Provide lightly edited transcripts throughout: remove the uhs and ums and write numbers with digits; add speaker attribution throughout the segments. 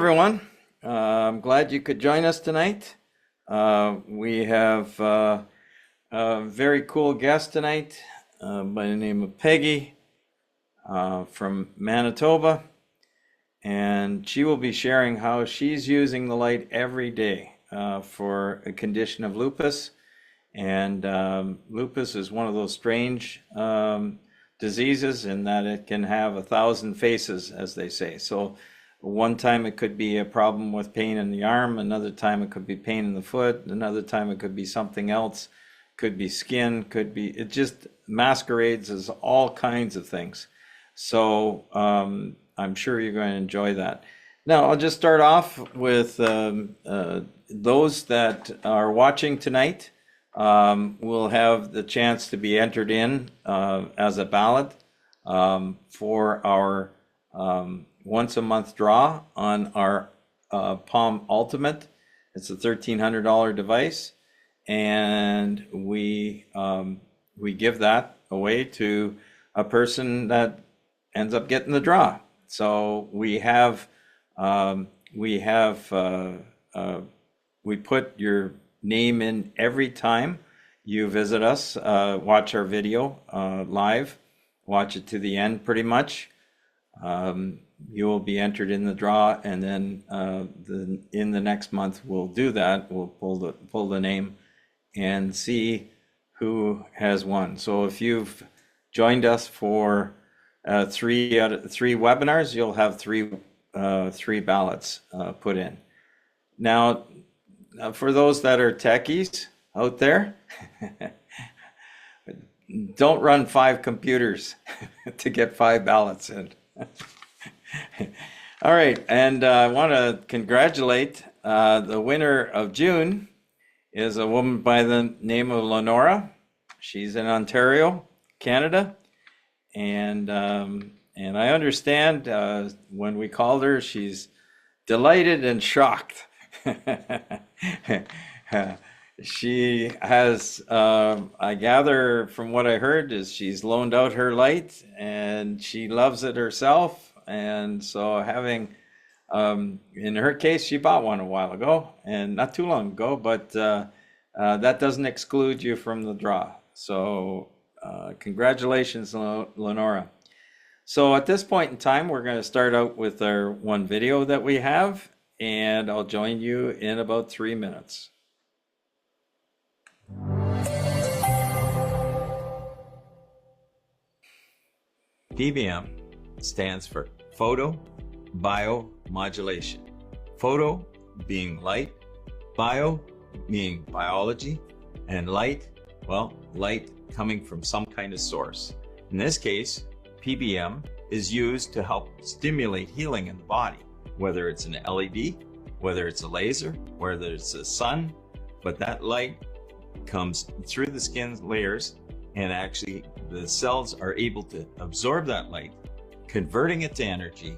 Speaker 1: everyone. I'm glad you could join us tonight. We have a very cool guest tonight by the name of Peggy from Manitoba, and she will be sharing how she's using the light every day for a condition of lupus. And lupus is one of those strange diseases in that it can have 1,000 faces, as they say. So one time it could be a problem with pain in the arm, another time it could be pain in the foot, another time it could be something else, could be skin, could be, it just masquerades as all kinds of things. So I'm sure you're going to enjoy that. Now, I'll just start off with those that are watching tonight will have the chance to be entered in as a ballot for our once a month draw on our Palm Ultimate. It's a $1,300 device, and we give that away to a person that ends up getting the draw. So we put your name in every time you visit us, watch our video live, watch it to the end pretty much. You will be entered in the draw, and then in the next month we'll do that. We'll pull the name and see who has won. So if you've joined us for 3 webinars, you'll have three ballots put in. Now, for those that are techies out there, don't run 5 computers to get 5 ballots in. All right, and I want to congratulate the winner of June is a woman by the name of Lenora. She's in Ontario, Canada, and I understand when we called her, she's delighted and shocked. She has, I gather from what I heard, is she's loaned out her light and she loves it herself. And so having, in her case, she bought one a while ago and not too long ago, but that doesn't exclude you from the draw. So congratulations, Lenora. So at this point in time, we're going to start out with our one video that we have, and I'll join you in about 3 minutes. PBM stands for Photobiomodulation. Photo being light, bio being biology, and light, well, light coming from some kind of source. In this case, PBM is used to help stimulate healing in the body, whether it's an LED, whether it's a laser, whether it's the sun, but that light comes through the skin layers, and actually the cells are able to absorb that light, converting it to energy,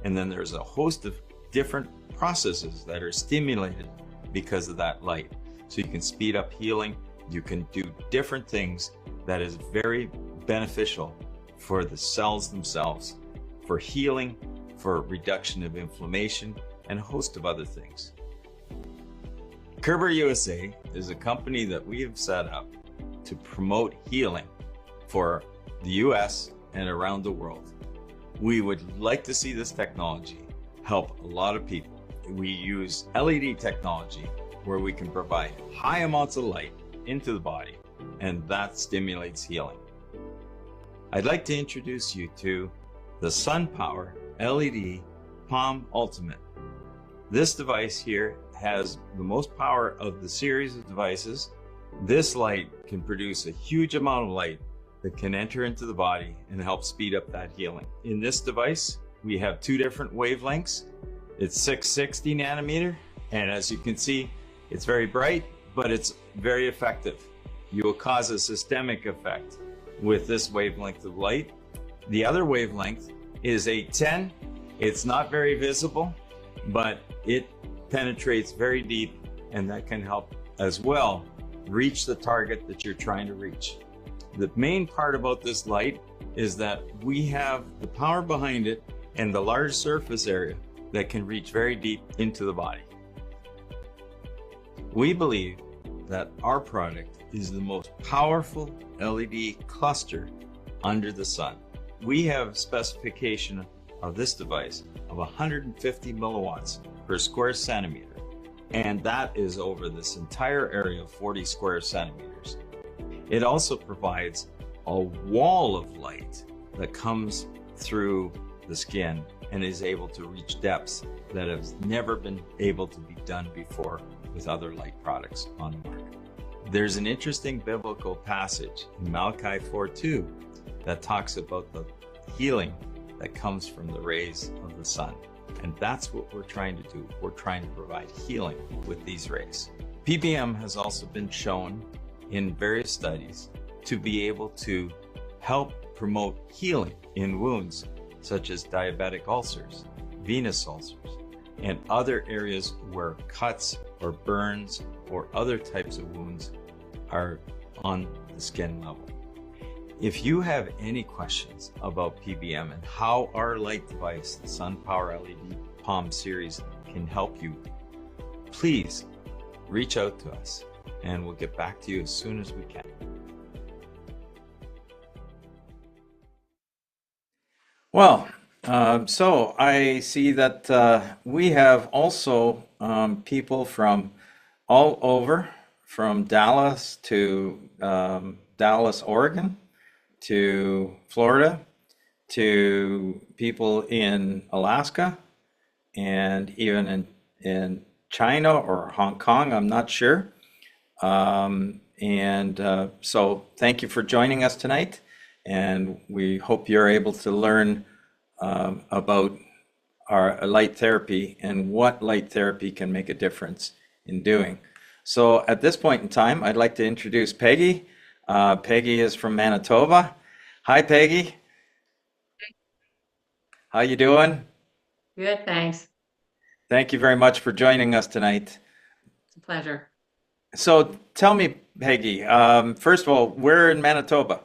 Speaker 1: and then there's a host of different processes that are stimulated because of that light. So you can speed up healing, you can do different things that is very beneficial for the cells themselves, for healing, for reduction of inflammation, and a host of other things. Kerber USA is a company that we have set up to promote healing for the US and around the world. We would like to see this technology help a lot of people. We use LED technology where we can provide high amounts of light into the body, and that stimulates healing. I'd like to introduce you to the SunPowerLED Palm Ultimate. This device here has the most power of the series of devices. This light can produce a huge amount of light that can enter into the body and help speed up that healing. In this device, we have 2 different wavelengths. It's 660 nanometer, and as you can see, it's very bright, but it's very effective. You will cause a systemic effect with this wavelength of light. The other wavelength is 810. It's not very visible, but it penetrates very deep, and that can help as well reach the target that you're trying to reach. The main part about this light is that we have the power behind it and the large surface area that can reach very deep into the body. We believe that our product is the most powerful LED cluster under the sun. We have specification of this device of 150 milliwatts per square centimeter, and that is over this entire area of 40 square centimeters. It also provides a wall of light that comes through the skin and is able to reach depths that have never been able to be done before with other light products on the market. There's an interesting biblical passage in Malachi 4:2 that talks about the healing that comes from the rays of the sun. And that's what we're trying to do. We're trying to provide healing with these rays. PBM has also been shown in various studies to be able to help promote healing in wounds such as diabetic ulcers, venous ulcers, and other areas where cuts or burns or other types of wounds are on the skin level. If you have any questions about PBM and how our light device, the SunPowerLED Palm series, can help you, please reach out to us and we'll get back to you as soon as we can. Well, so I see that we have also people from all over, from Dallas to Dallas, Oregon, to Florida, to people in Alaska, and even in China or Hong Kong, I'm not sure. So thank you for joining us tonight, and we hope you're able to learn about our light therapy and what light therapy can make a difference in doing. So at this point in time, I'd like to introduce Peggy. Peggy is from Manitoba. Hi, Peggy. How you doing?
Speaker 2: Good, thanks.
Speaker 1: Thank you very much for joining us tonight.
Speaker 2: It's a pleasure.
Speaker 1: So tell me, Peggy, first of all, where in Manitoba?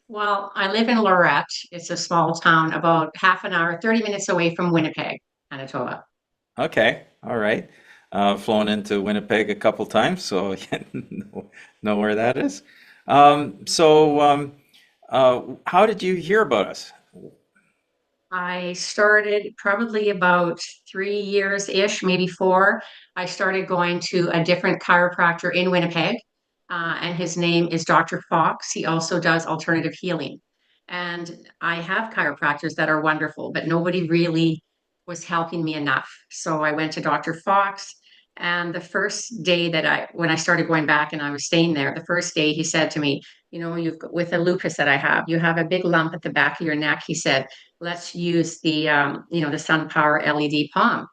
Speaker 2: Well, I live in Lorette. It's a small town about half an hour, 30 minutes away from Winnipeg, Manitoba.
Speaker 1: Okay, all right. Flown into Winnipeg a couple times, so know where that is. How did you hear about us?
Speaker 2: I started probably about 3 years-ish, maybe 4. I started going to a different chiropractor in Winnipeg, and his name is Dr. Fox. He also does alternative healing. And I have chiropractors that are wonderful, but nobody really was helping me enough. So I went to Dr. Fox, and the first day when I started going back and I was staying there, the first day he said to me, with the lupus that I have, you have a big lump at the back of your neck. He said, let's use the SunPower LED Palm.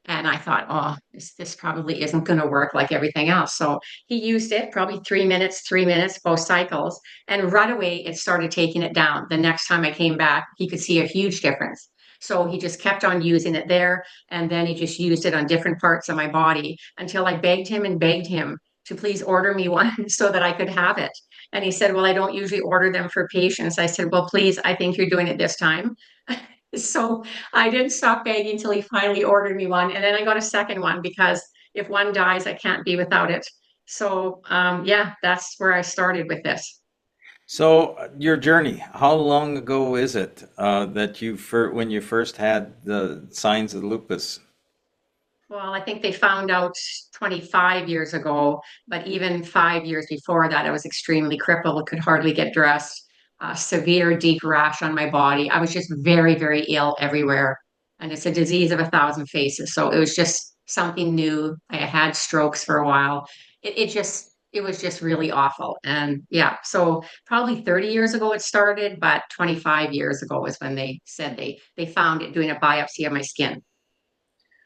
Speaker 2: And I thought, oh, this probably isn't going to work like everything else. So he used it probably 3 minutes, both cycles. And right away, it started taking it down. The next time I came back, he could see a huge difference. So he just kept on using it there. And then he just used it on different parts of my body until I begged him and begged him to please order me one so that I could have it. And he said, well, I don't usually order them for patients. I said, well, please, I think you're doing it this time. So I didn't stop begging until he finally ordered me one. And then I got a second one because if one dies, I can't be without it. So yeah, that's where I started with this.
Speaker 1: So your journey, how long ago is it when you first had the signs of lupus?
Speaker 2: Well, I think they found out 25 years ago, but even 5 years before that, I was extremely crippled, could hardly get dressed, severe deep rash on my body. I was just very, very ill everywhere. And it's a disease of a thousand faces. So it was just something new. I had strokes for a while. It was just really awful. And yeah, so probably 30 years ago it started, but 25 years ago was when they said they found it doing a biopsy of my skin.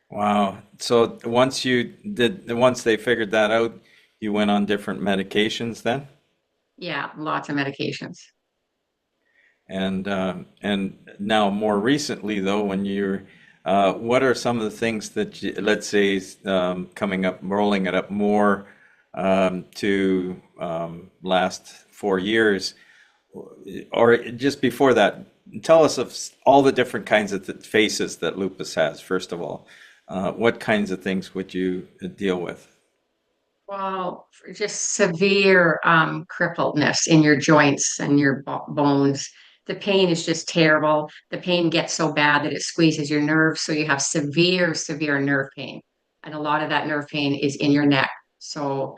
Speaker 1: Wow. So once they figured that out, you went on different medications then?
Speaker 2: Yeah, lots of medications.
Speaker 1: And now more recently though, what are some of the things that let's say coming up, rolling it up more to last 4 years, or just before that, tell us of all the different kinds of faces that lupus has, first of all. What kinds of things would you deal with?
Speaker 2: Well, for just severe crippledness in your joints and your bones. The pain is just terrible. The pain gets so bad that it squeezes your nerves, so you have severe, severe nerve pain. And a lot of that nerve pain is in your neck. So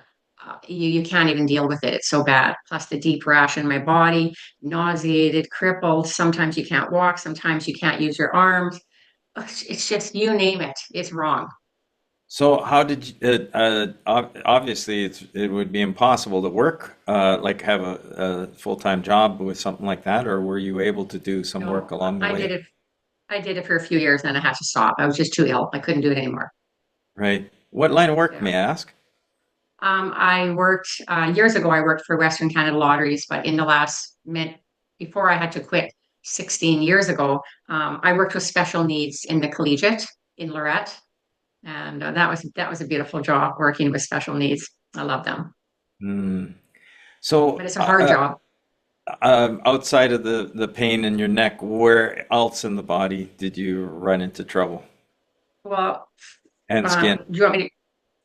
Speaker 2: you can't even deal with it. It's so bad. Plus the deep rash in my body, nauseated, crippled. Sometimes you can't walk. Sometimes you can't use your arms. It's just, you name it, it's wrong.
Speaker 1: So how did you, obviously it would be impossible to work, like have a full-time job with something like that, or were you able to do some work
Speaker 2: No,
Speaker 1: along the
Speaker 2: I
Speaker 1: way?
Speaker 2: did it. I did it for a few years and then I had to stop. I was just too ill. I couldn't do it anymore.
Speaker 1: Right. What line of work,
Speaker 2: Yeah.
Speaker 1: may I ask?
Speaker 2: I worked years ago. I worked for Western Canada Lotteries, but in the last minute before I had to quit 16 years ago, I worked with special needs in the collegiate in Lorette, and that was a beautiful job working with special needs. I love them,
Speaker 1: Hmm. So,
Speaker 2: but it's a hard job.
Speaker 1: outside of the pain in your neck, where else in the body did you run into trouble?
Speaker 2: Well,
Speaker 1: And skin?
Speaker 2: do you want me to?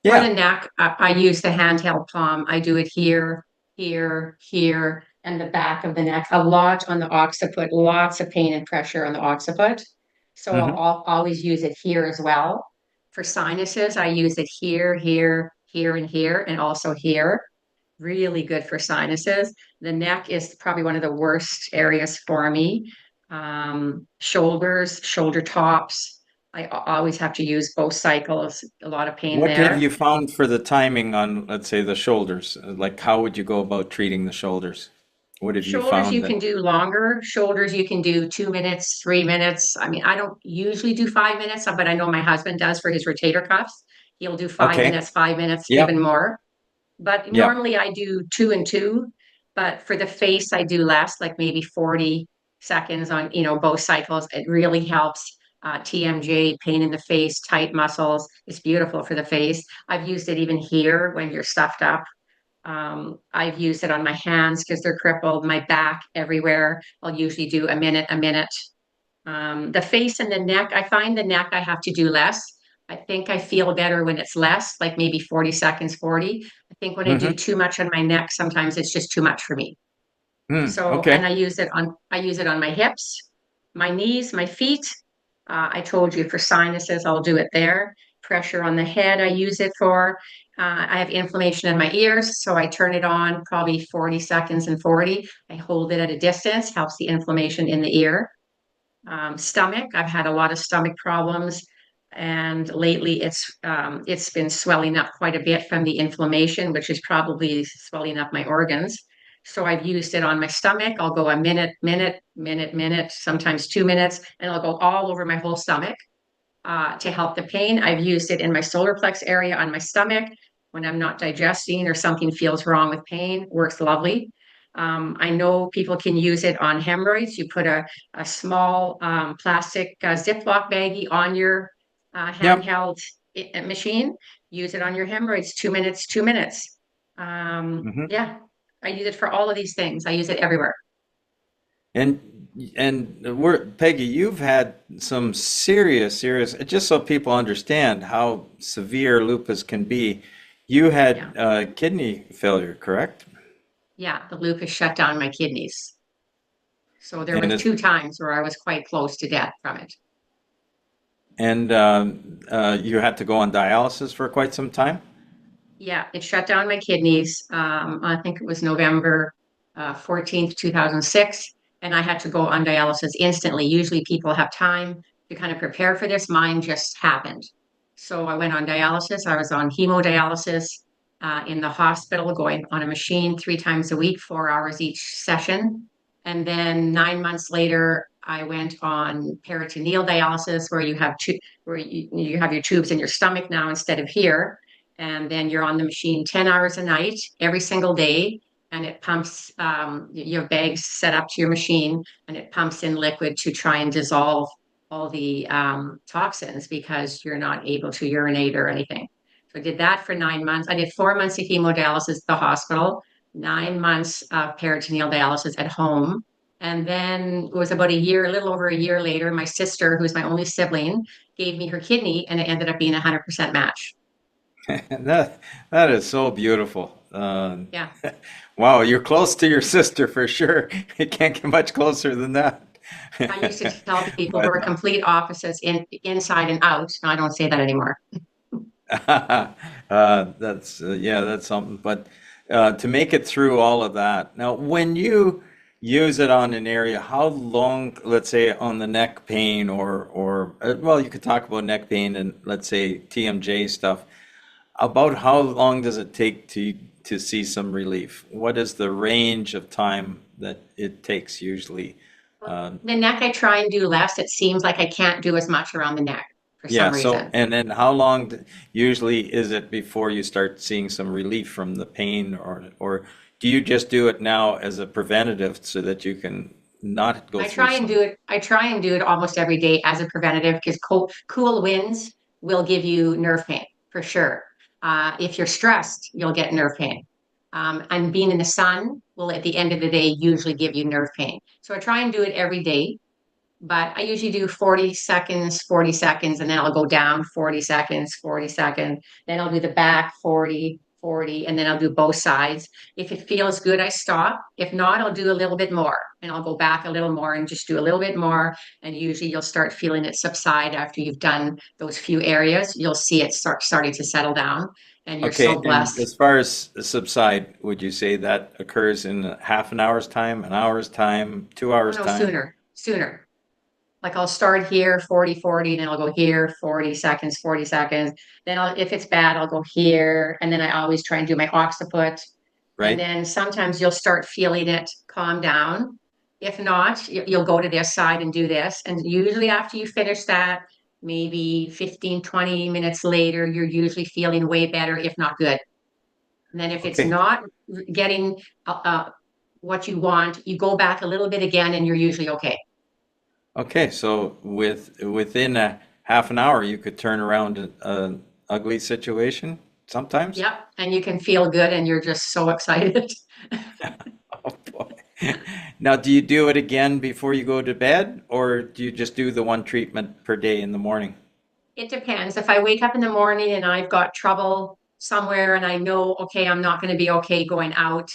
Speaker 2: For the
Speaker 1: Yeah.
Speaker 2: neck, I use the handheld palm. I do it here, here, here, and the back of the neck. A lot on the occiput, lots of pain and pressure on the occiput. So
Speaker 1: Hmm.
Speaker 2: I'll always use it here as well. For sinuses, I use it here, here, here, and here, and also here. Really good for sinuses. The neck is probably one of the worst areas for me. Shoulders, shoulder tops. Always have to use both cycles. A lot of pain
Speaker 1: What have
Speaker 2: there.
Speaker 1: you found for the timing on, let's say, the shoulders? Like, how would you go about treating the shoulders? What have you
Speaker 2: Shoulders
Speaker 1: found
Speaker 2: you
Speaker 1: that?
Speaker 2: can do longer. Shoulders you can do 2 minutes, 3 minutes. I mean, I don't usually do 5 minutes, but I know my husband does for his rotator cuffs. He'll do
Speaker 1: Okay.
Speaker 2: 5 minutes, even
Speaker 1: Yep.
Speaker 2: more. But
Speaker 1: Yep.
Speaker 2: normally I do two and two. But for the face, I do less, like maybe 40 seconds on, both cycles. It really helps. TMJ, pain in the face, tight muscles. It's beautiful for the face. I've used it even here when you're stuffed up. I've used it on my hands because they're crippled, my back, everywhere. I'll usually do a minute, a minute. The face and the neck, I find the neck I have to do less. I think I feel better when it's less, like maybe 40 seconds, 40. I think when I do
Speaker 1: Hmm.
Speaker 2: too much on my neck, sometimes it's just too much for me. So, and
Speaker 1: Okay.
Speaker 2: I use it on my hips, my knees, my feet. I told you for sinuses, I'll do it there. Pressure on the head, I use it for. I have inflammation in my ears, so I turn it on probably 40 seconds and 40. I hold it at a distance, helps the inflammation in the ear. Stomach, I've had a lot of stomach problems, and lately it's been swelling up quite a bit from the inflammation, which is probably swelling up my organs. So I've used it on my stomach. I'll go a minute, minute, minute, minute, sometimes 2 minutes, and I'll go all over my whole stomach to help the pain. I've used it in my solar plex area on my stomach when I'm not digesting or something feels wrong with pain. Works lovely. I know people can use it on hemorrhoids. You put a small plastic Ziploc baggie on your
Speaker 1: Yep.
Speaker 2: handheld machine. Use it on your hemorrhoids. 2 minutes, 2 minutes.
Speaker 1: Hmm.
Speaker 2: Yeah, I use it for all of these things. I use it everywhere.
Speaker 1: Peggy, you've had some serious, just so people understand how severe lupus can be. You
Speaker 2: Yeah,
Speaker 1: had kidney failure, correct?
Speaker 2: yeah. The lupus shut down my kidneys. So there
Speaker 1: And
Speaker 2: was
Speaker 1: it's
Speaker 2: 2 times where I was quite close to death from it.
Speaker 1: and you had to go on dialysis for quite some time.
Speaker 2: Yeah, it shut down my kidneys. I think it was November 14th, 2006, and I had to go on dialysis instantly. Usually people have time to kind of prepare for this. Mine just happened. So I went on dialysis. I was on hemodialysis in the hospital, going on a machine 3 times a week, 4 hours each session. And then 9 months later, I went on peritoneal dialysis, where you have your tubes in your stomach now instead of here, and then you're on the machine 10 hours a night, every single day, and it pumps, you have bags set up to your machine, and it pumps in liquid to try and dissolve all the toxins because you're not able to urinate or anything. So I did that for 9 months. I did 4 months of hemodialysis at the hospital, 9 months of peritoneal dialysis at home. And then it was about a little over a year later, my sister, who's my only sibling, gave me her kidney, and it ended up being a 100% match.
Speaker 1: That that is so beautiful.
Speaker 2: Yeah.
Speaker 1: Wow, you're close to your sister for sure. It can't get much closer than that.
Speaker 2: I used to tell people
Speaker 1: But
Speaker 2: we're complete opposites inside and out. I don't say that anymore.
Speaker 1: that's yeah, that's something. But to make it through all of that, now when you use it on an area, how long, let's say on the neck pain or well, you could talk about neck pain and let's say TMJ stuff. About how long does it take to see some relief? What is the range of time that it takes usually? Um,
Speaker 2: The neck I try and do less. It seems like I can't do as much around the neck for
Speaker 1: yeah,
Speaker 2: some
Speaker 1: so
Speaker 2: reason.
Speaker 1: and then how long usually is it before you start seeing some relief from the pain or do you just do it now as a preventative so that you can not go through some?
Speaker 2: I try and do it almost every day as a preventative because cool winds will give you nerve pain for sure. If you're stressed, you'll get nerve pain. And being in the sun will, at the end of the day, usually give you nerve pain. So I try and do it every day, but I usually do 40 seconds, and then I'll go down 40 seconds, 40 seconds. Then I'll do the back 40, 40, and then I'll do both sides. If it feels good, I stop. If not, I'll do a little bit more and I'll go back a little more and just do a little bit more. And usually you'll start feeling it subside after you've done those few areas. You'll see it starting to settle down, and you're
Speaker 1: Okay,
Speaker 2: so
Speaker 1: and
Speaker 2: blessed.
Speaker 1: as far as subside, would you say that occurs in half an hour's time, an hour's time, two
Speaker 2: Oh
Speaker 1: hours
Speaker 2: no,
Speaker 1: time?
Speaker 2: sooner. Like I'll start here 40, 40, then I'll go here 40 seconds, 40 seconds. Then if it's bad, I'll go here. And then I always try and do my occiput. And
Speaker 1: Right?
Speaker 2: then sometimes you'll start feeling it calm down. If not, you'll go to this side and do this. And usually after you finish that, maybe 15, 20 minutes later, you're usually feeling way better, if not good. And then if it's
Speaker 1: Okay.
Speaker 2: not getting what you want, you go back a little bit again and you're usually okay.
Speaker 1: Okay, so within a half an hour, you could turn around an ugly situation sometimes.
Speaker 2: Yep. And you can feel good and you're just so excited.
Speaker 1: Oh boy. Now, do you do it again before you go to bed, or do you just do the one treatment per day in the morning?
Speaker 2: It depends. If I wake up in the morning and I've got trouble somewhere and I know, okay, I'm not going to be okay going out.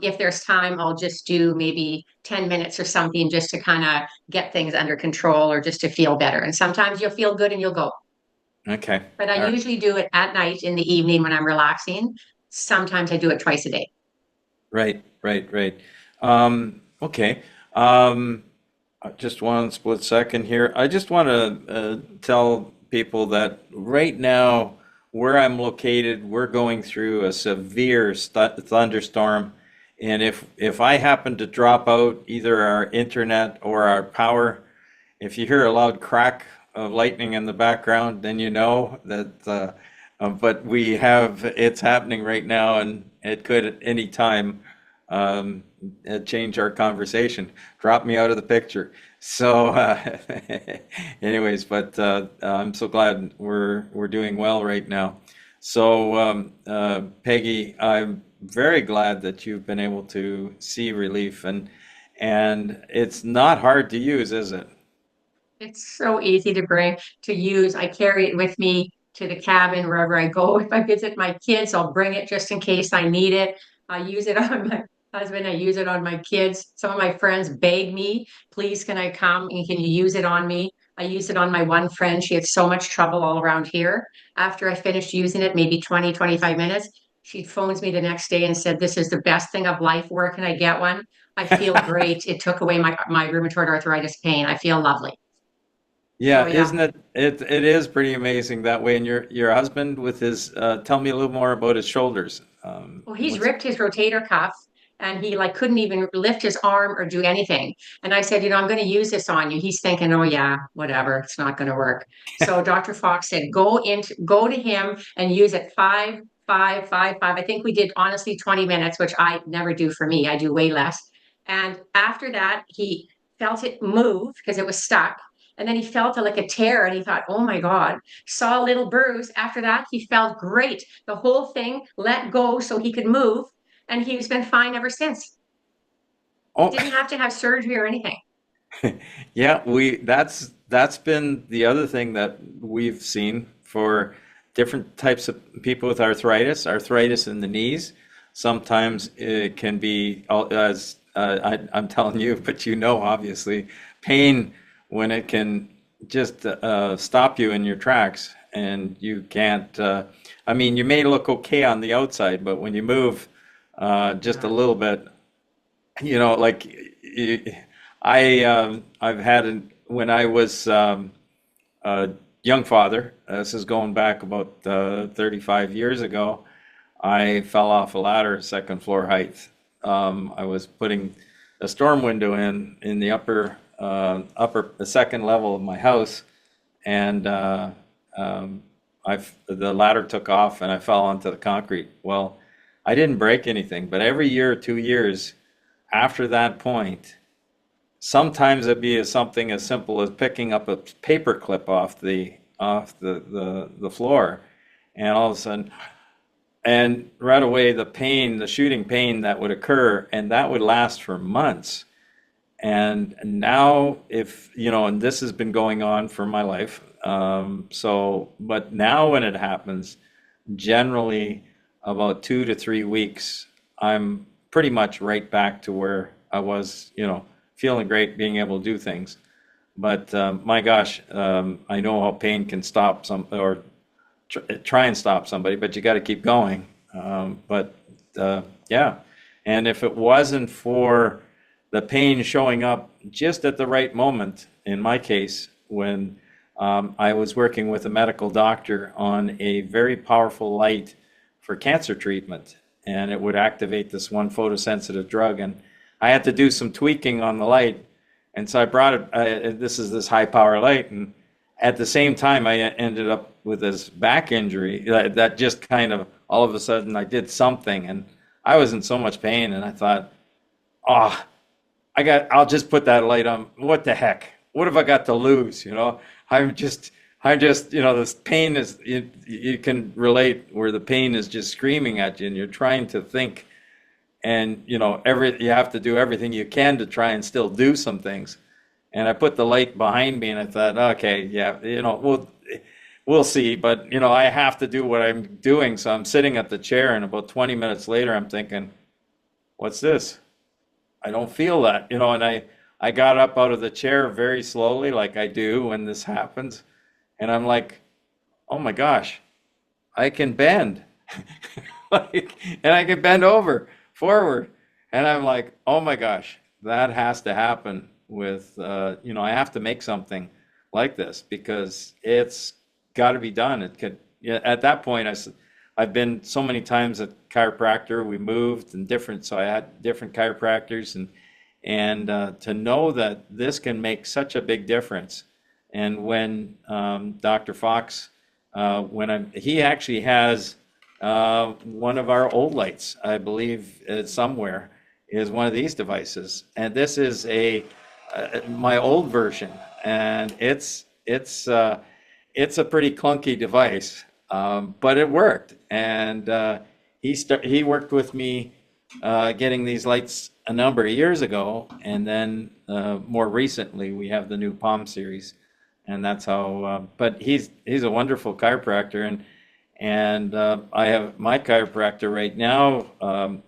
Speaker 2: If there's time, I'll just do maybe 10 minutes or something just to kind of get things under control or just to feel better. And sometimes you'll feel good and you'll go.
Speaker 1: Okay.
Speaker 2: But I
Speaker 1: All right.
Speaker 2: usually do it at night in the evening when I'm relaxing. Sometimes I do it twice a day.
Speaker 1: Right, right, right. Okay. Um, just one split second here. I just want to tell people that right now, where I'm located, we're going through a severe thunderstorm. And if I happen to drop out either our internet or our power, if you hear a loud crack of lightning in the background, then you know that. But we have it's happening right now, and it could at any time um, change our conversation, drop me out of the picture. So, anyways, but I'm so glad we're doing well right now. So, Peggy, I'm very glad that you've been able to see relief, and it's not hard to use, is it?
Speaker 2: It's so easy to bring to use. I carry it with me to the cabin wherever I go. If I visit my kids, I'll bring it just in case I need it. I use it on my husband. I use it on my kids. Some of my friends beg me, please, can I come and can you use it on me? I use it on my one friend. She had so much trouble all around here. After I finished using it, maybe 20, 25 minutes, she phones me the next day and said, this is the best thing of life. Where can I get one? I feel great. It took away my rheumatoid arthritis pain. I feel lovely. So
Speaker 1: Yeah,
Speaker 2: yeah.
Speaker 1: isn't it? It is pretty amazing that way. And your husband with his tell me a little more about his shoulders.
Speaker 2: Well, he's
Speaker 1: What's
Speaker 2: ripped his rotator cuff and he like couldn't even lift his arm or do anything. And I said, I'm going to use this on you. He's thinking, oh yeah, whatever, it's not going to work. So Dr. Fox said, go to him and use it 5, 5, 5, 5. I think we did honestly 20 minutes, which I never do for me. I do way less. And after that, he felt it move because it was stuck. And then he felt like a tear and he thought, oh my God, saw a little bruise. After that, he felt great. The whole thing let go so he could move. And he's been fine ever since. You
Speaker 1: Oh,
Speaker 2: didn't have to have surgery or anything.
Speaker 1: yeah, that's been the other thing that we've seen for different types of people with arthritis. Arthritis in the knees. Sometimes it can be, as I'm telling you, but you know, obviously, pain when it can just stop you in your tracks and you can't. I mean, you may look okay on the outside, but when you move just a
Speaker 2: Yeah.
Speaker 1: little bit, you know, like I've had when I was a young father. This is going back about 35 years ago. I fell off a ladder, second floor height. I was putting a storm window in the the second level of my house, and the ladder took off and I fell onto the concrete. Well, I didn't break anything, but every year or 2 years after that point, sometimes it'd be something as simple as picking up a paper clip off the floor, and all of a sudden, and right away the pain, the shooting pain that would occur, and that would last for months. And now, if you know, and this has been going on for my life, but now when it happens, generally about 2 to 3 weeks, I'm pretty much right back to where I was, you know, feeling great, being able to do things. But my gosh, I know how pain can stop some or try and stop somebody, but you got to keep going. Yeah, and if it wasn't for the pain showing up just at the right moment, in my case, when I was working with a medical doctor on a very powerful light for cancer treatment, and it would activate this one photosensitive drug, and I had to do some tweaking on the light, and so I brought it. This is this high power light, and at the same time, I ended up with this back injury that just kind of all of a sudden I did something, and I was in so much pain, and I thought, oh, I'll just put that light on. What the heck? What have I got to lose? You know, I'm just, you know, this pain is, you can relate where the pain is just screaming at you and you're trying to think and, you know, you have to do everything you can to try and still do some things. And I put the light behind me and I thought, okay, yeah, you know, we'll see. But, you know, I have to do what I'm doing. So I'm sitting at the chair and about 20 minutes later, I'm thinking, what's this? I don't feel that, you know, and I got up out of the chair very slowly, like I do when this happens. And I'm like, oh my gosh, I can bend. Like, and I can bend over forward. And I'm like, oh my gosh, that has to happen with, you know, I have to make something like this because it's got to be done. It could, yeah, at that point, I've been so many times at chiropractor. We moved and different, so I had different chiropractors, and to know that this can make such a big difference. And when Dr. Fox, he actually has one of our old lights, I believe, somewhere, is one of these devices, and this is my old version, and it's a pretty clunky device, but it worked. And he worked with me getting these lights a number of years ago, and then more recently we have the new Palm series, and that's how. But he's a wonderful chiropractor, and I have my chiropractor right now.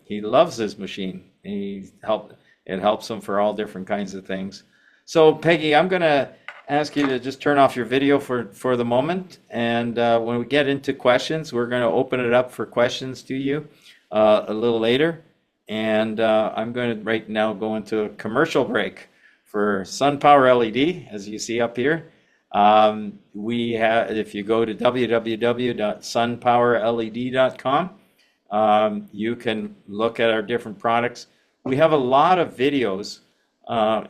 Speaker 1: He loves his machine. It helps him for all different kinds of things. So Peggy, I'm gonna ask you to just turn off your video for the moment. And when we get into questions, we're going to open it up for questions to you a little later. And I'm going to right now go into a commercial break for SunPowerLED, as you see up here. We have, if you go to www.sunpowerled.com, you can look at our different products. We have a lot of videos.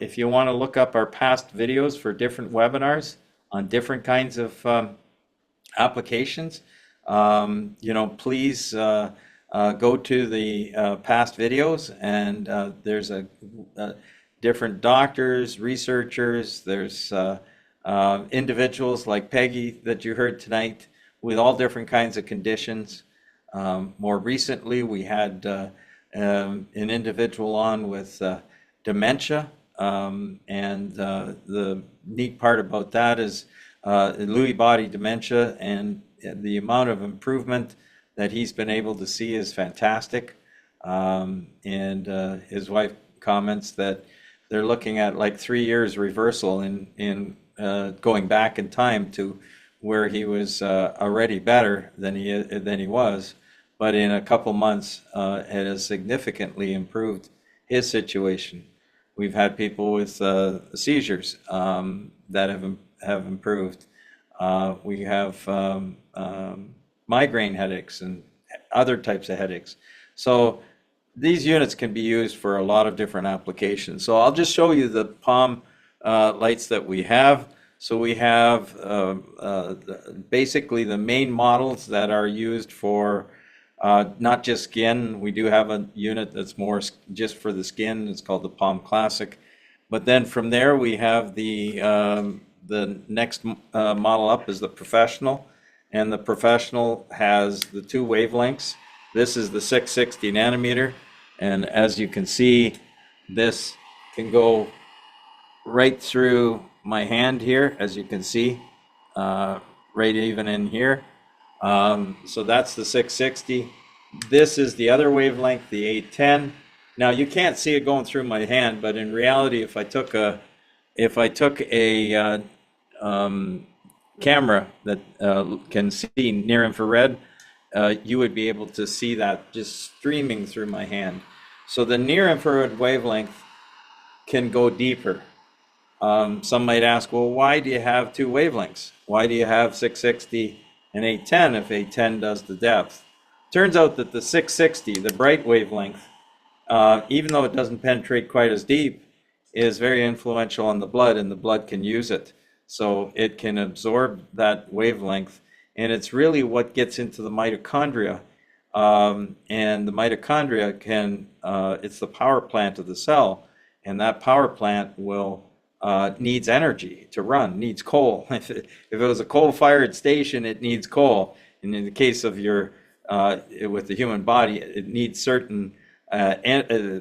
Speaker 1: If you want to look up our past videos for different webinars on different kinds of applications, you know, please go to the past videos, and there's different doctors, researchers, there's individuals like Peggy that you heard tonight with all different kinds of conditions. More recently, we had an individual on with dementia. And the neat part about that is Lewy body dementia, and the amount of improvement that he's been able to see is fantastic. And his wife comments that they're looking at like 3 years reversal in going back in time to where he was already better than he was, but in a couple months it has significantly improved his situation. We've had people with seizures that have improved. We have migraine headaches and other types of headaches. So these units can be used for a lot of different applications. So I'll just show you the Palm lights that we have. So we have basically the main models that are used for not just skin. We do have a unit that's more just for the skin. It's called the Palm Classic. But then from there we have the next model up is the Professional. And the Professional has the 2 wavelengths. This is the 660 nanometer. And as you can see, this can go right through my hand here, as you can see, right even in here. So that's the 660. This is the other wavelength, the 810. Now you can't see it going through my hand, but in reality, if I took a camera that can see near infrared, you would be able to see that just streaming through my hand. So the near infrared wavelength can go deeper. Some might ask, well, why do you have 2 wavelengths? Why do you have 660 and 810 if 810 does the depth? Turns out that the 660, the bright wavelength, even though it doesn't penetrate quite as deep, is very influential on the blood, and the blood can use it. So it can absorb that wavelength, and it's really what gets into the mitochondria. And the mitochondria it's the power plant of the cell, and that power plant needs energy to run, needs coal. If it was a coal-fired station, it needs coal. And in the case of with the human body, it needs certain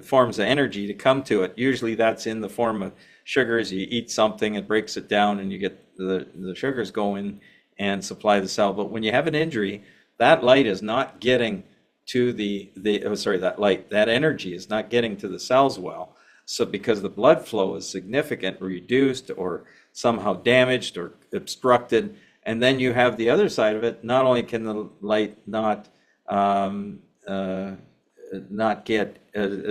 Speaker 1: forms of energy to come to it. Usually that's in the form of sugars. You eat something, it breaks it down, and you get the sugars go in and supply the cell. But when you have an injury, that light is not getting to that energy is not getting to the cells well. So because the blood flow is significantly reduced or somehow damaged or obstructed, and then you have the other side of it, not only can the light not get,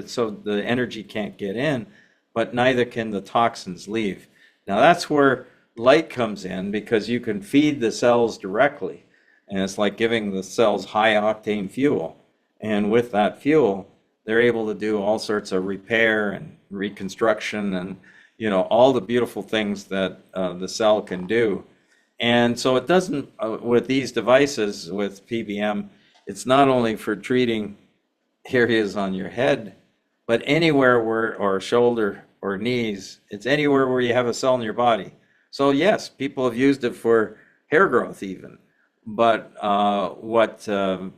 Speaker 1: so the energy can't get in, but neither can the toxins leave. Now that's where light comes in, because you can feed the cells directly, and it's like giving the cells high octane fuel. And with that fuel, they're able to do all sorts of repair and reconstruction and all the beautiful things that the cell can do. And so it doesn't, with these devices, with PBM, it's not only for treating areas on your head, but anywhere or shoulder or knees. It's anywhere where you have a cell in your body. So yes, people have used it for hair growth even. But what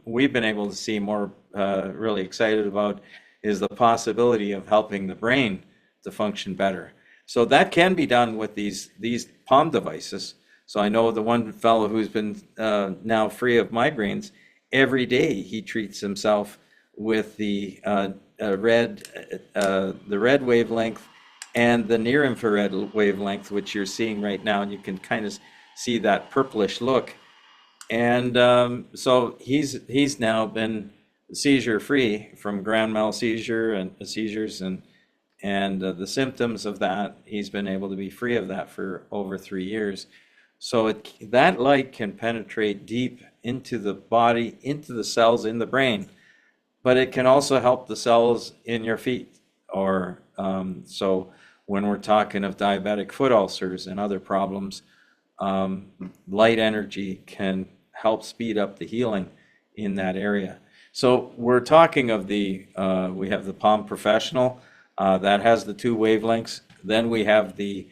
Speaker 1: we've been able to see more really excited about is the possibility of helping the brain to function better. So that can be done with these Palm devices. So I know the one fellow who's been now free of migraines, every day he treats himself with the red wavelength and the near infrared wavelength, which you're seeing right now, and you can kind of see that purplish look. And so he's now been seizure free from grand mal seizures and the symptoms of that. He's been able to be free of that for over 3 years. So that light can penetrate deep into the body, into the cells in the brain, but it can also help the cells in your feet. Or so when we're talking of diabetic foot ulcers and other problems, light energy can help speed up the healing in that area. So we're talking of we have the Palm Professional that has the 2 wavelengths. Then we have the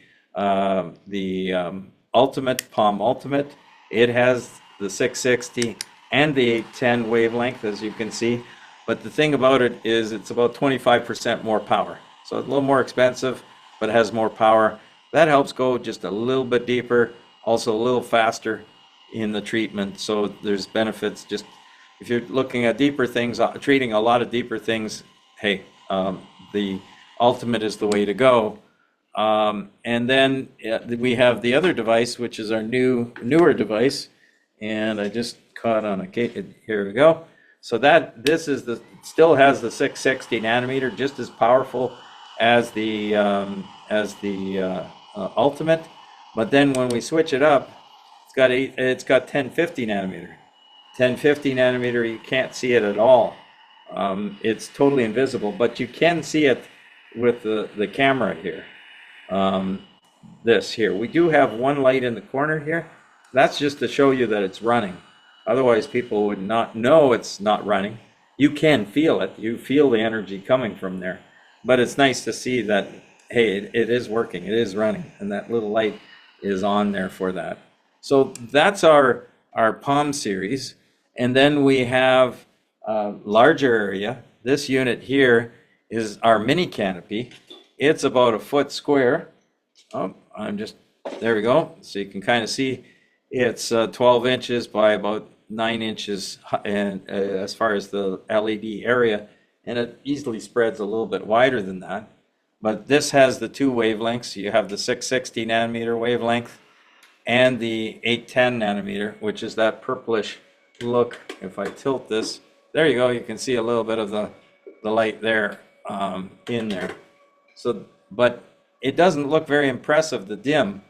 Speaker 1: Ultimate, Palm Ultimate. It has the 660 and the 810 wavelength, as you can see. But the thing about it is it's about 25% more power. So it's a little more expensive, but it has more power. That helps go just a little bit deeper, also a little faster in the treatment. So there's benefits. Just if you're looking at deeper things, treating a lot of deeper things, hey, the ultimate is the way to go. And then we have the other device, which is our newer device. And I just caught on a case. Here we go. So this is still has the 660 nanometer, just as powerful as the ultimate. But then when we switch it up, it's got 1050 nanometer. 1050 nanometer, you can't see it at all. It's totally invisible, but you can see it with the camera here. This here, we do have one light in the corner here. That's just to show you that it's running. Otherwise, people would not know it's not running. You can feel it. You feel the energy coming from there. But it's nice to see that, hey, it is working. It is running. And that little light is on there for that. So that's our Palm series. And then we have a larger area. This unit here is our mini canopy. It's about a foot square. Oh, there we go. So you can kind of see it's 12 inches by about 9 inches and as far as the LED area, and it easily spreads a little bit wider than that. But this has the two wavelengths. You have the 660 nanometer wavelength and the 810 nanometer, which is that purplish look. If I tilt this, there you go. You can see a little bit of the light there in there. So, but it doesn't look very impressive, the dim,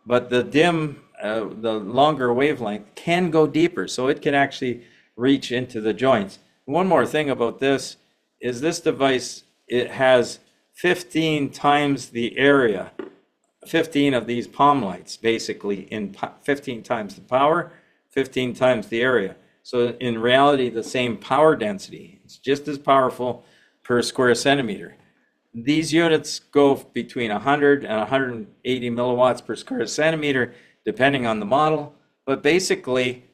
Speaker 1: but the dim, the longer wavelength can go deeper, so it can actually reach into the joints. One more thing about this is this device, it has 15 times the area, 15 of these palm lights, basically, in 15 times the power, 15 times the area. So in reality, the same power density. It's just as powerful per square centimeter. These units go between 100 and 180 milliwatts per square centimeter, depending on the model. But basically,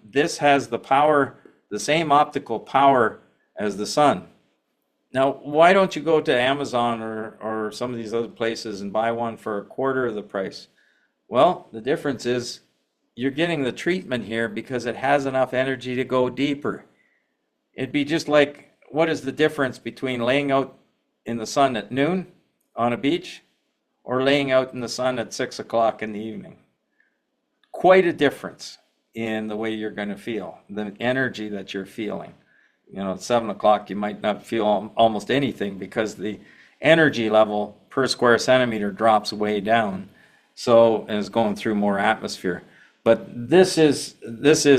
Speaker 1: this has the power, the same optical power as the sun. Now, why don't you go to Amazon or some of these other places and buy one for a quarter of the price? Well, the difference is you're getting the treatment here because it has enough energy to go deeper. It'd be just like, what is the difference between laying out in the sun at noon on a beach or laying out in the sun at 6 o'clock in the evening? Quite a difference in the way you're going to feel, the energy that you're feeling. You know, at 7 o'clock, you might not feel almost anything because the energy level per square centimeter drops way down. So, and it's going through more atmosphere. But this is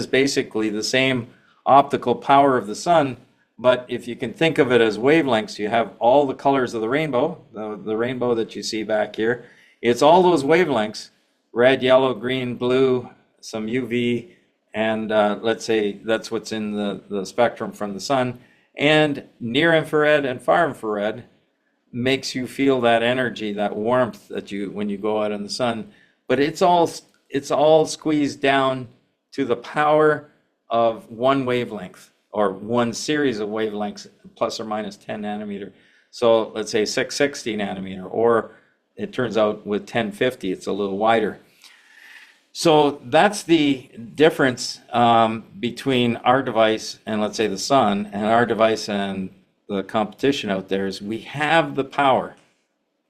Speaker 1: basically the same optical power of the sun. But if you can think of it as wavelengths, you have all the colors of the rainbow, the rainbow that you see back here. It's all those wavelengths, red, yellow, green, blue, some UV, and let's say that's what's in the spectrum from the sun. And near infrared and far infrared makes you feel that energy, that warmth that when you go out in the sun. But it's all squeezed down to the power of one wavelength, or one series of wavelengths, plus or minus 10 nanometer. So let's say 660 nanometer, or it turns out with 1050, it's a little wider. So that's the difference between our device and, let's say, the sun, and our device and the competition out there is we have the power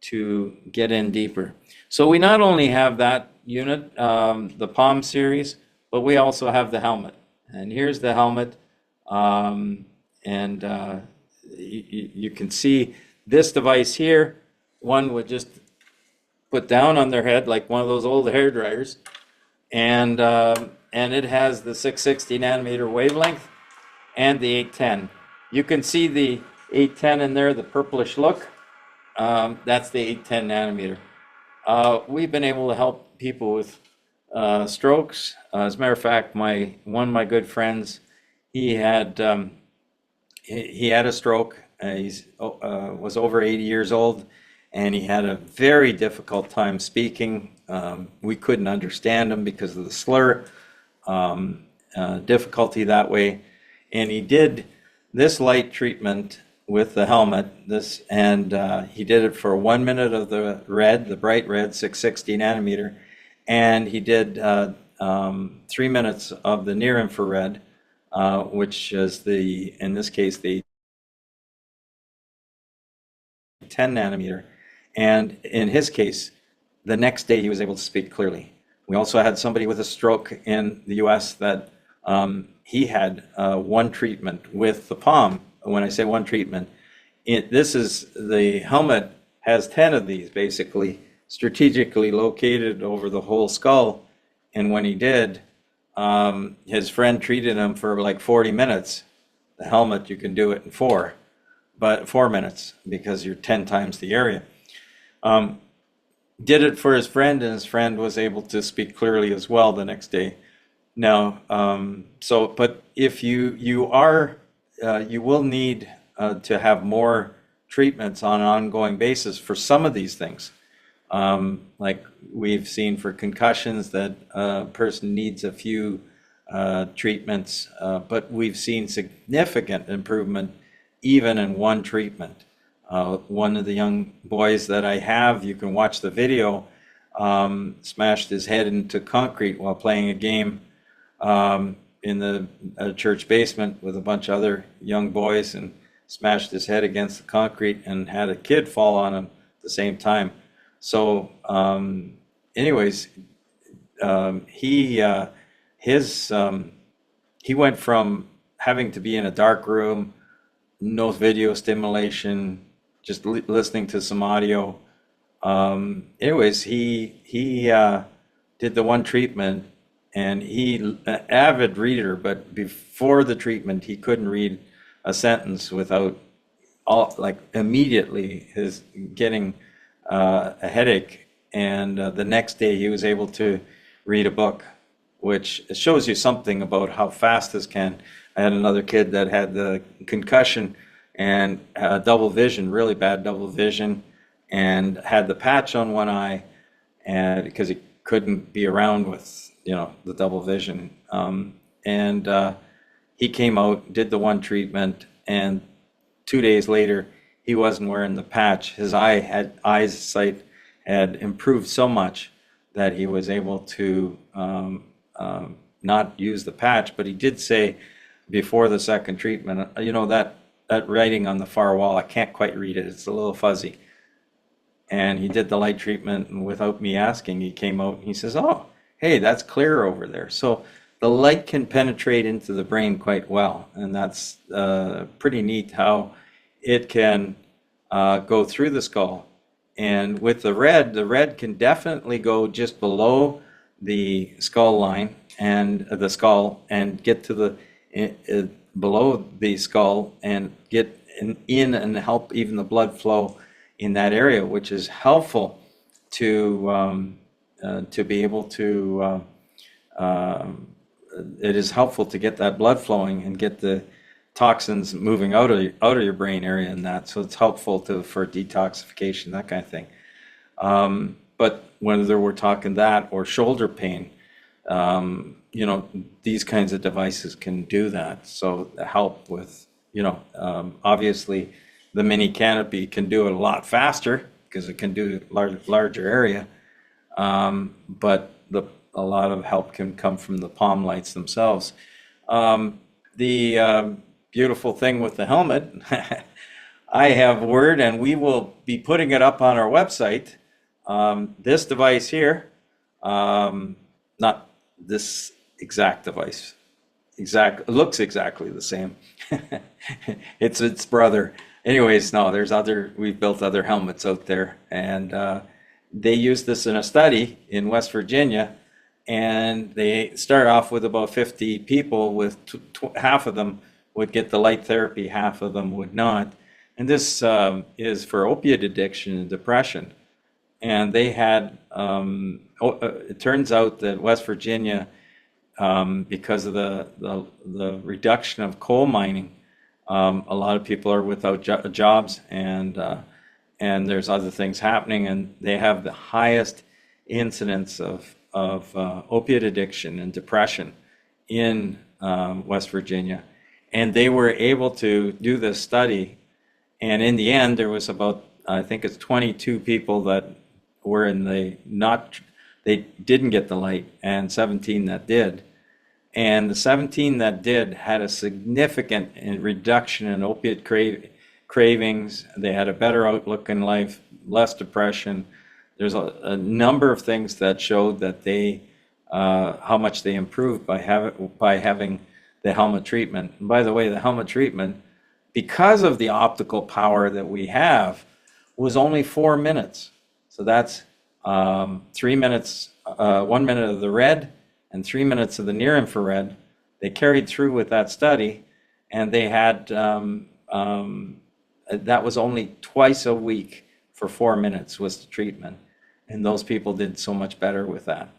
Speaker 1: to get in deeper. So we not only have that unit, the Palm series, but we also have the helmet. And here's the helmet. You can see this device here, one would just put down on their head like one of those old hair dryers, and it has the 660 nanometer wavelength and the 810. You can see the 810 in there, the purplish look. That's the 810 nanometer. We've been able to help people with strokes. As a matter of fact, one of my good friends, he had a stroke. He was over 80 years old, and he had a very difficult time speaking. We couldn't understand him because of the slur, difficulty that way. And he did this light treatment with the helmet. He did it for 1 minute of the red, the bright red, 660 nanometer, and he did 3 minutes of the near infrared, which is in this case, the 10 nanometer. And in his case, the next day he was able to speak clearly. We also had somebody with a stroke in the US that he had one treatment with the Palm. When I say one treatment, the helmet has 10 of these basically strategically located over the whole skull. And when he did, his friend treated him for like 40 minutes. The helmet, you can do it in 4 minutes because you're 10 times the area. Did it for his friend, and his friend was able to speak clearly as well the next day. Now, but if you will need to have more treatments on an ongoing basis for some of these things. Like we've seen for concussions that a person needs a few treatments, but we've seen significant improvement even in one treatment. One of the young boys that I have, you can watch the video, smashed his head into concrete while playing a game in the church basement with a bunch of other young boys, and smashed his head against the concrete and had a kid fall on him at the same time. So anyways, he went from having to be in a dark room, no video stimulation, just listening to some audio. Anyways, he did the one treatment, and an avid reader, but before the treatment, he couldn't read a sentence without immediately getting a headache. And the next day he was able to read a book, which shows you something about how fast this can. I had another kid that had the concussion and double vision, really bad double vision, and had the patch on one eye, and because he couldn't be around with the double vision. He came out, did the one treatment, and 2 days later he wasn't wearing the patch. His eyesight had improved so much that he was able to not use the patch. But he did say before the second treatment, that writing on the far wall, I can't quite read it. It's a little fuzzy. And he did the light treatment, and without me asking, he came out and he says, "Oh, hey, that's clear over there." So the light can penetrate into the brain quite well, and that's pretty neat how it can go through the skull. And with the red can definitely go just below the skull line and the skull, and get to the below the skull and get in and help even the blood flow in that area, which is helpful to be able to. It is helpful to get that blood flowing and get the toxins moving out of your brain area and that. So it's helpful for detoxification, that kind of thing. But whether we're talking that or shoulder pain, these kinds of devices can do that. So help with, obviously the mini canopy can do it a lot faster because it can do larger area. But a lot of help can come from the Palm lights themselves. The beautiful thing with the helmet, I have word, and we will be putting it up on our website. This device here, not this exact device, looks exactly the same. It's its brother. Anyways, no, we've built other helmets out there, and they used this in a study in West Virginia, and they start off with about 50 people, with half of them would get the light therapy, half of them would not. And this is for opiate addiction and depression. And they had, it turns out that West Virginia, because of the reduction of coal mining, a lot of people are without jobs, and there's other things happening, and they have the highest incidence of opiate addiction and depression in West Virginia. And they were able to do this study And in the end, there was about, I think it's 22 people that were in the they didn't get the light, and 17 that did. And the 17 that did had a significant reduction in opiate cravings. They had a better outlook in life, less depression. There's a number of things that showed that they how much they improved by having the helmet treatment. And by the way, the helmet treatment, because of the optical power that we have, was only 4 minutes. So that's 3 minutes, 1 minute of the red and 3 minutes of the near infrared. They carried through with that study, and they had that was only twice a week for 4 minutes was the treatment, and those people did so much better with that.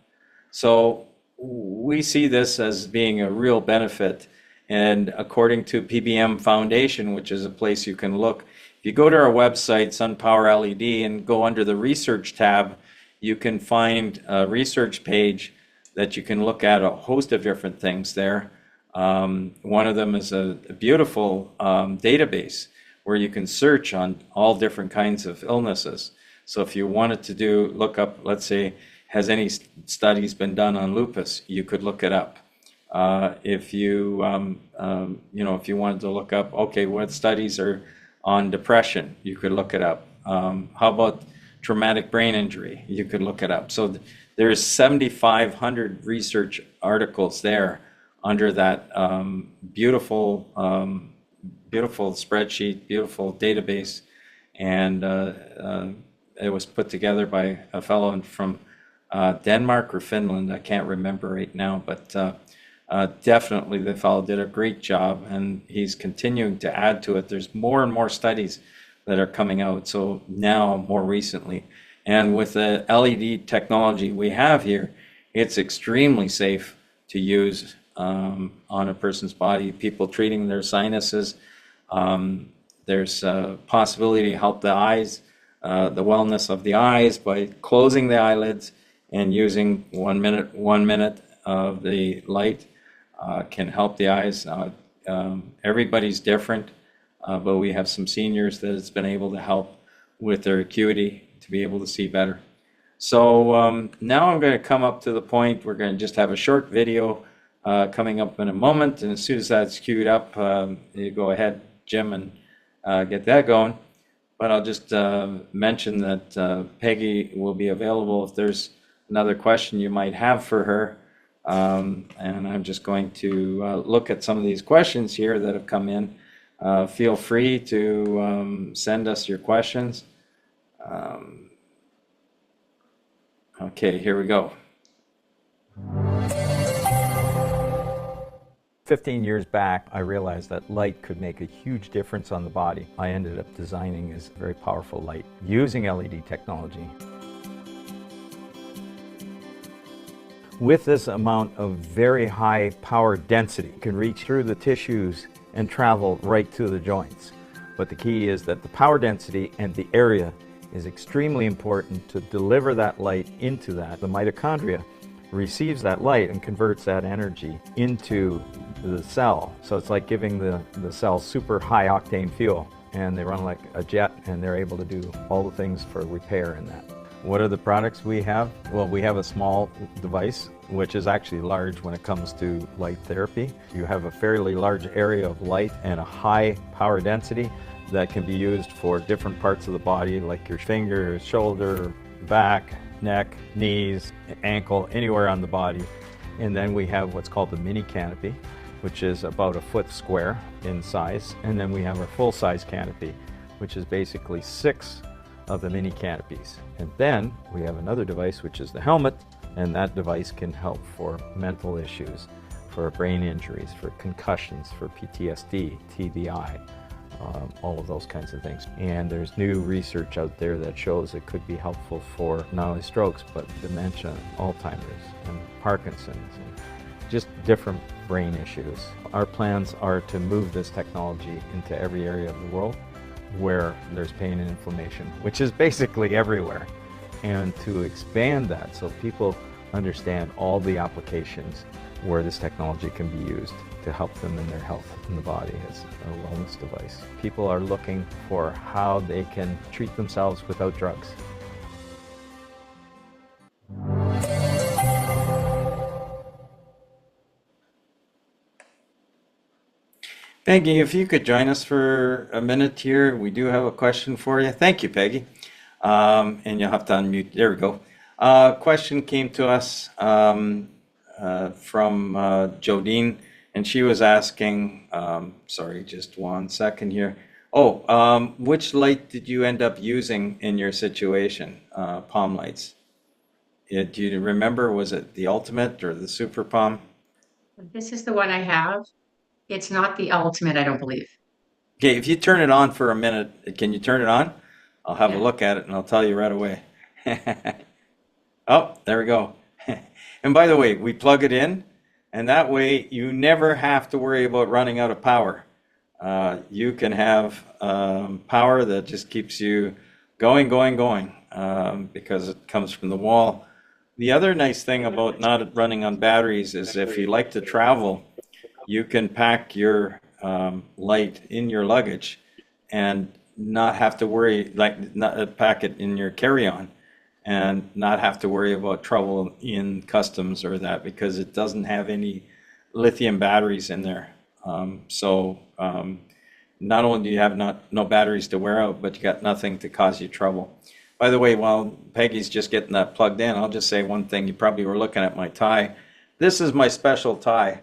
Speaker 1: So we see this as being a real benefit. And according to PBM Foundation, which is a place you can look, if you go to our website, SunPowerLED, and go under the research tab, you can find a research page that you can look at a host of different things there. One of them is a beautiful database where you can search on all different kinds of illnesses. So if you wanted to look up, let's say, has any studies been done on lupus, you could look it up. If you, if you wanted to look up, okay, what studies are on depression, you could look it up. How about traumatic brain injury? You could look it up. So there's 7,500 research articles there under that beautiful spreadsheet, beautiful database, and it was put together by a fellow from Denmark or Finland. I can't remember right now, but definitely the fellow did a great job, and he's continuing to add to it. There's more and more studies that are coming out, so now more recently. And with the LED technology we have here, it's extremely safe to use on a person's body. People treating their sinuses, there's a possibility to help the eyes, the wellness of the eyes by closing the eyelids and using 1 minute of the light can help the eyes. Everybody's different, but we have some seniors that it's been able to help with their acuity to be able to see better. So now I'm going to come up to the point, we're going to just have a short video coming up in a moment, and as soon as that's queued up, you go ahead, Jim, and get that going. But I'll just mention that Peggy will be available if there's another question you might have for her. And I'm just going to look at some of these questions here that have come in. Feel free to send us your questions. Okay, here we go. 15 years back, I realized that light could make a huge difference on the body. I ended up designing this very powerful light using LED technology. With this amount of very high power density, it can reach through the tissues and travel right to the joints. But the key is that the power density and the area is extremely important to deliver that light into that. The mitochondria receives that light and converts that energy into the cell. So it's like giving the cell super high octane fuel, and they run like a jet, and they're able to do all the things for repair in that. What are the products we have? Well, we have a small device, which is actually large when it comes to light therapy. You have a fairly large area of light and a high power density that can be used for different parts of the body, like your finger, shoulder, back, neck, knees, ankle, anywhere on the body. And then we have what's called the mini canopy, which is about a foot square in size. And then we have our full-size canopy, which is basically 6 of the mini canopies. And then we have another device, which is the helmet, and that device can help for mental issues, for brain injuries, for concussions, for PTSD, TBI, all of those kinds of things. And there's new research out there that shows it could be helpful for not only strokes, but dementia, Alzheimer's, and Parkinson's, and just different brain issues. Our plans are to move this technology into every area of the world where there's pain and inflammation, which is basically everywhere, and to expand that so people understand all the applications
Speaker 3: where this technology can be used to help them in their health in the body as a wellness device. People are looking for how they can treat themselves without drugs.
Speaker 1: Peggy, if you could join us for a minute here, we do have a question for you. Thank you, Peggy. And you'll have to unmute. There we go. Question came to us from Jodine, and she was asking, sorry, just one second here. Oh, which light did you end up using in your situation, Palm lights? Do you remember, was it the Ultimate or the Super Palm?
Speaker 2: This is the one I have. It's not the Ultimate, I don't believe.
Speaker 1: Okay, if you turn it on for a minute, can you turn it on? I'll have a
Speaker 2: Yeah.
Speaker 1: look at it and I'll tell you right away. Oh, there we go. And by the way, we plug it in, and that way you never have to worry about running out of power. You can have power that just keeps you going, because it comes from the wall. The other nice thing about not running on batteries is if you like to travel, you can pack your light in your luggage and not have to worry, like not pack it in your carry-on and not have to worry about trouble in customs or that, because it doesn't have any lithium batteries in there. Not only do you have no batteries to wear out, but you got nothing to cause you trouble. By the way, while Peggy's just getting that plugged in, I'll just say one thing. You probably were looking at my tie. This is my special tie.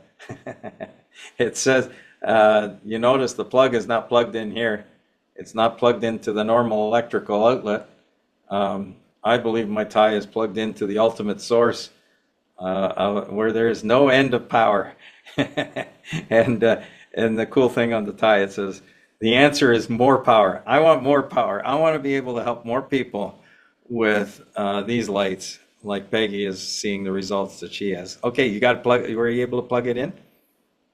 Speaker 1: It says, you notice the plug is not plugged in here. It's not plugged into the normal electrical outlet. I believe my tie is plugged into the ultimate source, where there is no end of power. And the cool thing on the tie, it says, the answer is more power. I want more power. I want to be able to help more people with these lights, like Peggy is seeing the results that she has. Okay, you got to plug. Were you able to plug it in?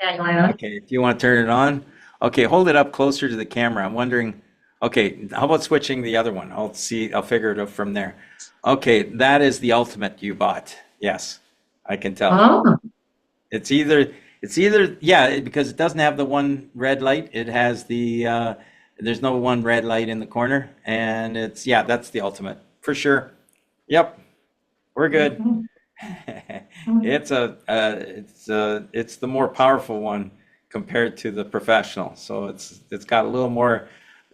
Speaker 2: Yeah, you want to know?
Speaker 1: Okay, if you want to turn it on. Okay, hold it up closer to the camera. I'm wondering, okay, how about switching the other one? I'll figure it out from there. Okay, that is the Ultimate you bought. Yes, I can tell.
Speaker 2: Oh,
Speaker 1: It's either, yeah, because it doesn't have the one red light. It has the, there's no one red light in the corner, and it's, yeah, that's the Ultimate for sure. Yep, we're good. It's the more powerful one compared to the Professional. So it's got a little more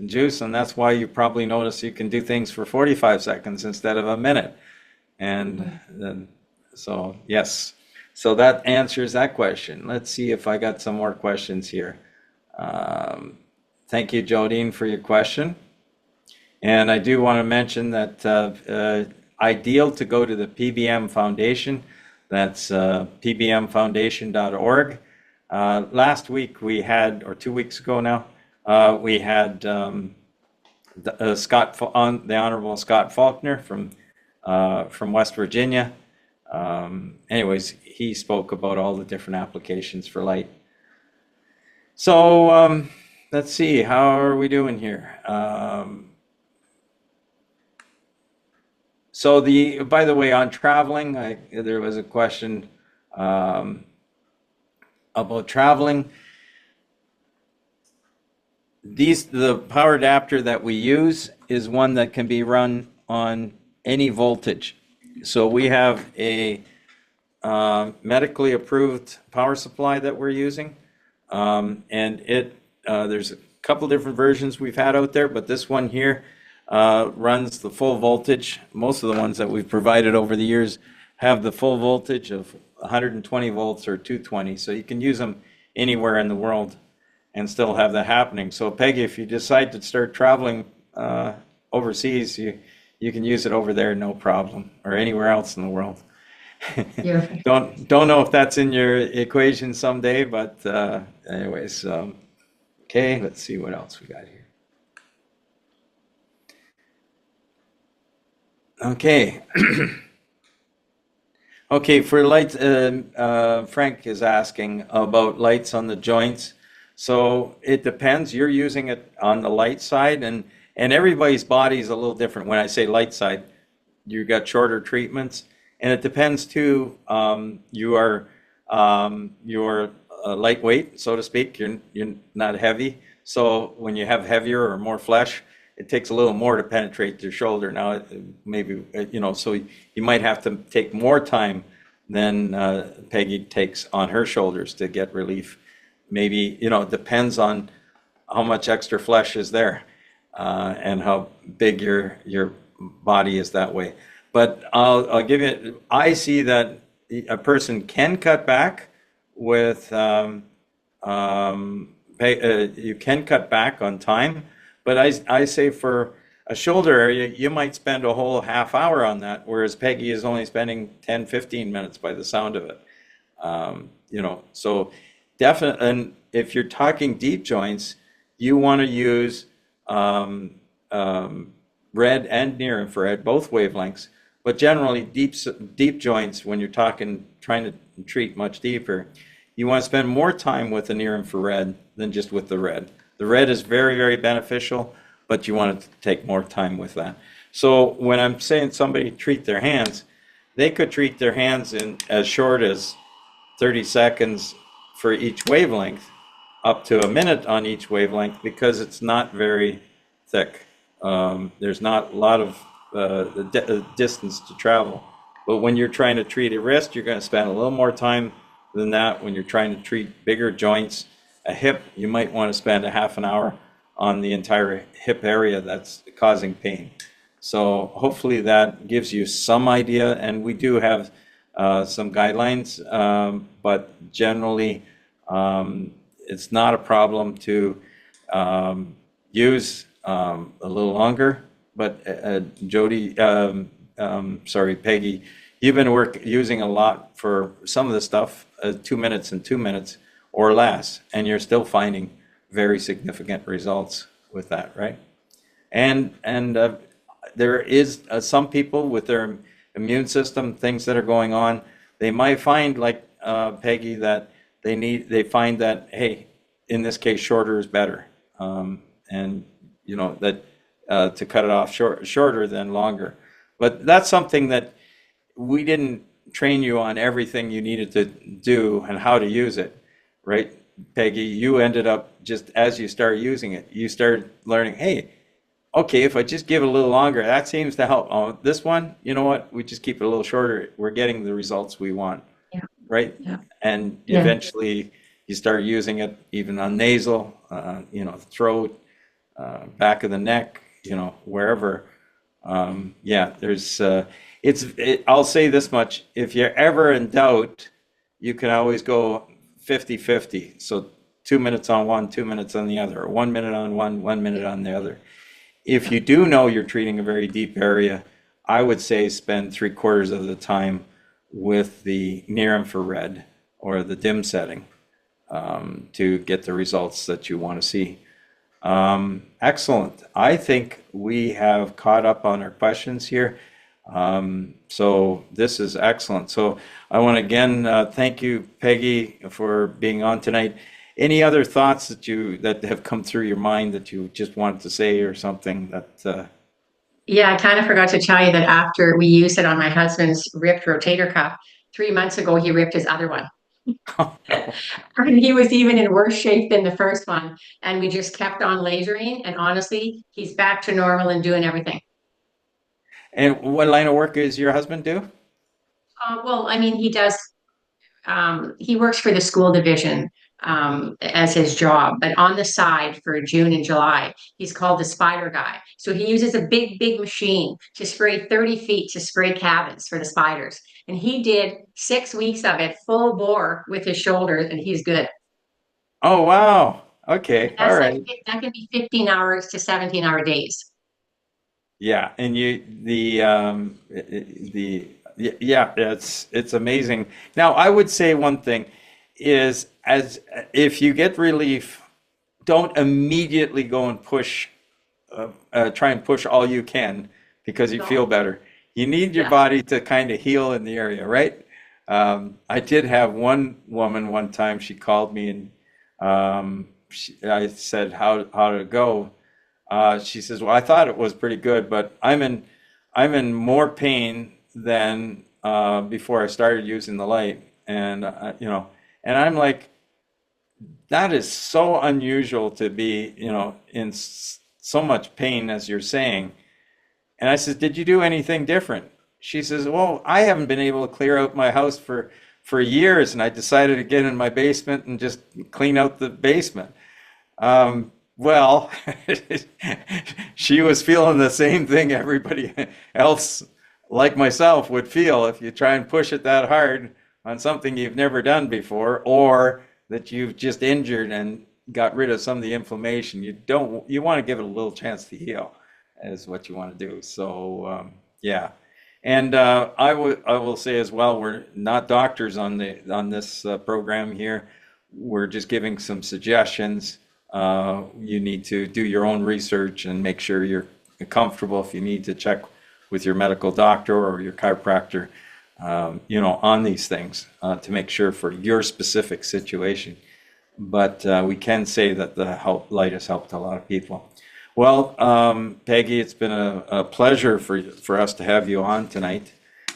Speaker 1: juice, and that's why you probably notice you can do things for 45 seconds instead of a minute. And then, so yes. So that answers that question. Let's see if I got some more questions here. Thank you, Jodine, for your question. And I do want to mention that ideal to go to the PBM Foundation. That's pbmfoundation.org. Last week we had, or 2 weeks ago now, we had the Honorable Scott Faulkner from West Virginia. Anyways, he spoke about all the different applications for light. So let's see, how are we doing here? So by the way, on traveling, there was a question about traveling. The power adapter that we use is one that can be run on any voltage. So we have a medically approved power supply that we're using, and there's a couple different versions we've had out there, but this one here runs the full voltage. Most of the ones that we've provided over the years have the full voltage of 120 volts or 220, so you can use them anywhere in the world and still have that happening. So Peggy, if you decide to start traveling overseas, you can use it over there, no problem, or anywhere else in the world.
Speaker 2: yeah.
Speaker 1: Don't know if that's in your equation someday, but anyways, okay, let's see what else we got here. Okay. Okay, for lights, Frank is asking about lights on the joints. So it depends. You're using it on the light side, and everybody's body is a little different. When I say light side, you've got shorter treatments, and it depends too. You are you're lightweight, so to speak. You're not heavy. So when you have heavier or more flesh, it takes a little more to penetrate your shoulder. Now, maybe, so you might have to take more time than Peggy takes on her shoulders to get relief. Maybe, it depends on how much extra flesh is there and how big your body is that way. But I'll give you, I see that a person can cut back with, you can cut back on time, but I say for a shoulder area, you might spend a whole half hour on that, whereas Peggy is only spending 10, 15 minutes by the sound of it. So definitely, and if you're talking deep joints, you want to use red and near infrared, both wavelengths. But generally, deep joints, when you're trying to treat much deeper, you want to spend more time with the near infrared than just with the red. The red is very, very beneficial, but you want to take more time with that. So when I'm saying somebody treat their hands, they could treat their hands in as short as 30 seconds for each wavelength, up to a minute on each wavelength, because it's not very thick. There's not a lot of distance to travel. But when you're trying to treat a wrist, you're going to spend a little more time than that. When you're trying to treat bigger joints, a hip, you might want to spend a half an hour on the entire hip area that's causing pain. So hopefully that gives you some idea, and we do have some guidelines, but generally it's not a problem to use a little longer. But Peggy, you've been using a lot for some of the stuff, 2 minutes and 2 minutes or less, and you're still finding very significant results with that, right? And there is some people with their immune system, things that are going on, they might find, like Peggy, that they find that, hey, in this case, shorter is better, and that to cut it off shorter than longer. But that's something that we didn't train you on everything you needed to do and how to use it, right? Peggy, you ended up, just as you started using it, you started learning, hey, okay, if I just give it a little longer, that seems to help. Oh, this one, you know what? We just keep it a little shorter. We're getting the results we want, right? Yeah. And eventually you start using it even on nasal, throat, back of the neck, wherever. There's, I'll say this much, if you're ever in doubt, you can always go 50-50. So 2 minutes on one, 2 minutes on the other, or 1 minute on one, 1 minute on the other. If you do know you're treating a very deep area, I would say spend 3/4 of the time with the near infrared or the dim setting to get the results that you want to see. Excellent. I think we have caught up on our questions here. So this is excellent. So I want to again thank you, Peggy, for being on tonight. Any other thoughts that have come through your mind that you just wanted to say, or something that?
Speaker 2: Yeah, I kind of forgot to tell you that after we used it on my husband's ripped rotator cuff, 3 months ago, he ripped his other one.
Speaker 1: Oh, no.
Speaker 2: And he was even in worse shape than the first one. And we just kept on lasering. And honestly, he's back to normal and doing everything.
Speaker 1: And what line of work does your husband do?
Speaker 2: Well, I mean, he does. He works for the school division as his job, but on the side for June and July, he's called the spider guy. So he uses a big, big machine to spray 30 feet to spray cabins for the spiders. And he did 6 weeks of it full bore with his shoulders, and he's good.
Speaker 1: Oh, wow. Okay. All right.
Speaker 2: That can be 15 hours to 17-hour days.
Speaker 1: Yeah. And it's amazing. Now, I would say one thing is, if you get relief, don't immediately go and try and push all you can because you feel better. You need your body to kind of heal in the area, right? I did have one woman one time, she called me and I said, how did it go? She says, well, I thought it was pretty good, but I'm in more pain than before I started using the light. And, you know, and I'm like, that is so unusual to be, you know, in so much pain as you're saying. And I said, did you do anything different? She says, well, I haven't been able to clear out my house for years, and I decided to get in my basement and just clean out the basement. Well, she was feeling the same thing everybody else, like myself, would feel if you try and push it that hard on something you've never done before, or that you've just injured and got rid of some of the inflammation. You want to give it a little chance to heal, is what you want to do. So yeah. And I will say as well, we're not doctors on this program here. We're just giving some suggestions. You need to do your own research and make sure you're comfortable. If you need to check with your medical doctor or your chiropractor, you know, on these things to make sure for your specific situation. But we can say that the light has helped a lot of people. Well, Peggy, it's been a pleasure for us to have you on tonight,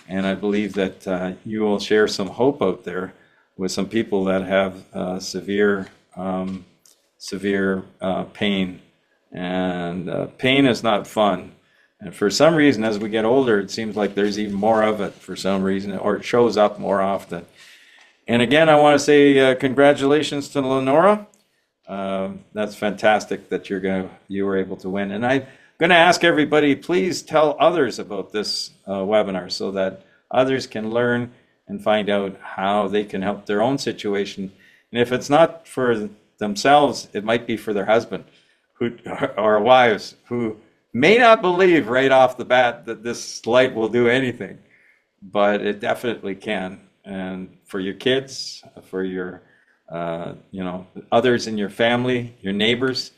Speaker 1: and I believe that you will share some hope out there with some people that have severe pain, and pain is not fun. And for some reason, as we get older, it seems like there's even more of it for some reason, or it shows up more often. And again, I want to say congratulations to Lenora. That's fantastic that you were able to win. And I'm going to ask everybody, please tell others about this webinar so that others can learn and find out how they can help their own situation. And if it's not for themselves, it might be for their husband or wives who may not believe right off the bat that this light will do anything, but it definitely can. And for your kids, for your you know, others in your family, your neighbors.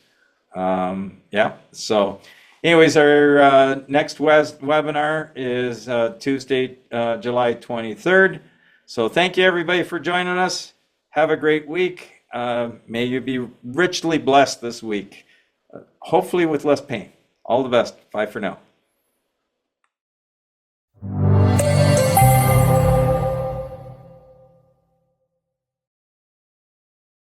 Speaker 1: Yeah. So anyways, our next webinar is Tuesday, July 23rd. So thank you everybody for joining us. Have a great week. May you be richly blessed this week, hopefully with less pain. All the best. Bye for now.